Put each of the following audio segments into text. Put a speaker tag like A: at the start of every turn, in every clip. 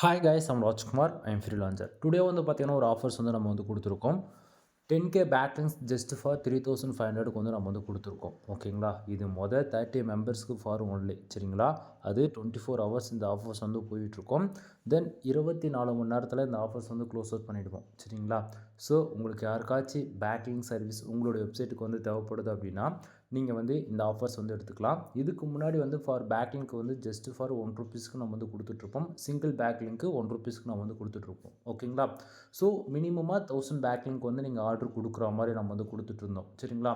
A: Hi guys, I'm Rajkumar. I'm freelancer. Today வந்து பார்த்தீங்கன்னா ஒரு ஆஃபர்ஸ் வந்து நம்ம வந்து கொடுத்துருக்கோம். 10K பேக்லிங்ஸ் ஜஸ்ட் ஃபார் 3500க்கு வந்து நம்ம வந்து கொடுத்துருக்கோம். ஓகேங்களா, இது மொதல் 30 மெம்பர்ஸ்க்கு ஃபார் ஒன்லி. சரிங்களா, அது 24 ஹவர்ஸ் இந்த ஆஃபர்ஸ் வந்து போயிட்டுருக்கோம். தென் 24 மணி நேரத்தில் இந்த ஆஃபர்ஸ் வந்து க்ளோஸ் அவுட் பண்ணிவிடுவோம். சரிங்களா, ஸோ உங்களுக்கு யாருக்காச்சும் பேக்லிங் சர்வீஸ் உங்களுடைய வெப்சைட்டுக்கு வந்து தேவைப்படுது அப்படின்னா நீங்கள் வந்து இந்த ஆஃபர்ஸ் வந்து எடுத்துக்கலாம். இதுக்கு முன்னாடி வந்து ஃபார் பேக்லிங்க்கு வந்து ஜஸ்ட் ஃபார் ₹1 நம்ம வந்து கொடுத்துட்ருப்போம். சிங்கிள் பேக்லிங்க்கு ₹1 நம்ம வந்து கொடுத்துட்ருப்போம். ஓகேங்களா, ஸோ மினிமமாக 1000 பேக்லிங்க் வந்து நீங்கள் ஆர்டர் கொடுக்குற மாதிரி நம்ம வந்து கொடுத்துட்ருந்தோம். சரிங்களா,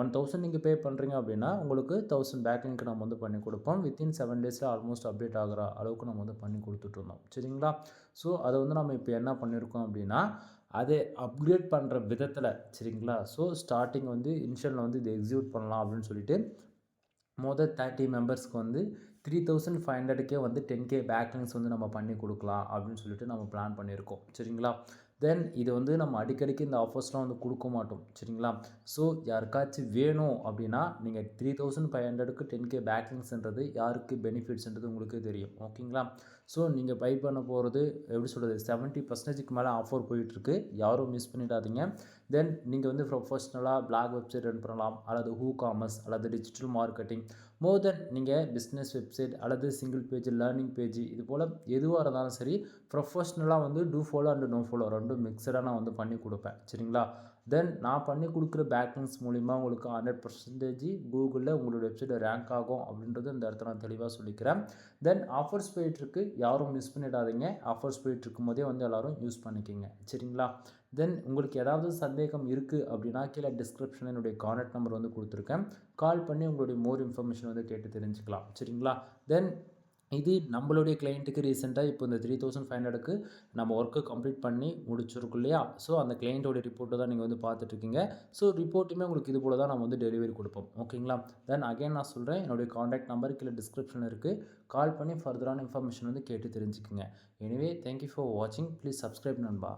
A: 1000 நீங்கள் பே பண்ணுறீங்க அப்படின்னா உங்களுக்கு 1000 பேக்லிங்க் நம்ம வந்து பண்ணி கொடுப்போம். வித்தின் 7 டேஸில் ஆல்மோஸ்ட் அப்டேட் ஆகிற அளவுக்கு நம்ம வந்து பண்ணி கொடுத்துட்ருந்தோம். சரிங்களா, ஸோ அதை வந்து நம்ம இப்போ என்ன பண்ணியிருக்கோம் அப்படின்னா அதை அப்கிரேட் பண்ணுற விதத்தில். சரிங்களா, ஸோ ஸ்டார்டிங் வந்து இனிஷியலில் வந்து இதை எக்ஸிக்யூட் பண்ணலாம் அப்படின்னு சொல்லிட்டு மொதல் 30 மெம்பர்ஸ்க்கு வந்து 3500க்கே வந்து 10K பேக்லிங்ஸ் வந்து நம்ம பண்ணி கொடுக்கலாம் அப்படின்னு சொல்லிட்டு நம்ம பிளான் பண்ணியிருக்கோம். சரிங்களா, தென் இது வந்து நம்ம அடிக்கடிக்கு இந்த ஆஃபர்ஸ்லாம் வந்து கொடுக்க மாட்டோம். சரிங்களா, ஸோ யாருக்காச்சும் வேணும் அப்படின்னா நீங்கள் 3500க்கு 10K பேக்லிங்ஸ்ன்றது யாருக்கு பெனிஃபிட்ஸ்ன்றது உங்களுக்கு தெரியும். ஓகேங்களா, ஸோ நீங்கள் பை பண்ண போகிறது எப்படி சொல்கிறது 70% மேலே ஆஃபர் போயிட்டுருக்கு. யாரும் மிஸ் பண்ணிடாதீங்க. தென் நீங்கள் வந்து ப்ரொஃபஷ்னலாக பிளாக் வெப்சைட் ரன் பண்ணலாம், அல்லது ஹூ காமர்ஸ், அல்லது டிஜிட்டல் மார்க்கெட்டிங், மோர் தென் நீங்கள் பிஸ்னஸ் வெப்சைட் அல்லது சிங்கிள் பேஜ் லேர்னிங் பேஜ், இது போல் எதுவாக இருந்தாலும் சரி ப்ரொஃபஷ்னலாக வந்து do follow and no follow ரெண்டும் மிக்சடாக நான் வந்து பண்ணி கொடுப்பேன். சரிங்களா, தென் நான் பண்ணி கொடுக்குற பேக்லிங்ஸ் மூலிமா உங்களுக்கு 100% கூகுளில் உங்களோட வெப்சைட் ரேங்க் ஆகும் அப்படின்றது இந்த இடத்துல நான் தெளிவாக சொல்லிக்கிறேன். தென் ஆஃபர்ஸ் போயிட்டுருக்கு, யாரும் மிஸ் பண்ணிடாதீங்க. ஆஃபர்ஸ் போயிட்டுருக்கும் போதே வந்து எல்லோரும் யூஸ் பண்ணிக்கிங்க. சரிங்களா, தென் உங்களுக்கு ஏதாவது சந்தேகம் இருக்குது அப்படின்னா கீழே டிஸ்கிரிப்ஷனில் என்னுடைய கான்டாக்ட் நம்பர் வந்து கொடுத்துருக்கேன். கால் பண்ணி உங்களுடைய மோர் இன்ஃபர்மேஷன் வந்து கேட்டு தெரிஞ்சுக்கலாம். சரிங்களா, தென் இது நம்மளுடைய கிளைண்ட்டுக்கு ரீசெண்டாக இப்போ இந்த 3500க்கு நம்ம ஒர்க்கு கம்ப்ளீட் பண்ணி முடிச்சிருக்கோம் இல்லையா, ஸோ அந்த கிளைண்ட்டோடைய ரிப்போர்ட்டை தான் நீங்கள் வந்து பார்த்துட்ருக்கீங்க. ஸோ ரிப்போர்ட்டுமே உங்களுக்கு இது போல் தான் நம்ம வந்து டெலிவரி கொடுப்போம். ஓகேங்களா, தென் அகைன் நான் சொல்கிறேன், என்னுடைய கான்டாக்ட் நம்பர் கீழே டிஸ்கிரிப்ஷனில் இருக்குது. கால் பண்ணி ஃபர்தரான இன்ஃபர்மேஷன் வந்து கேட்டு தெரிஞ்சுக்குங்க. எனிவே தேங்க்யூ ஃபார் வாட்சிங். ப்ளீஸ் சப்ஸ்கிரைப் நண்பா.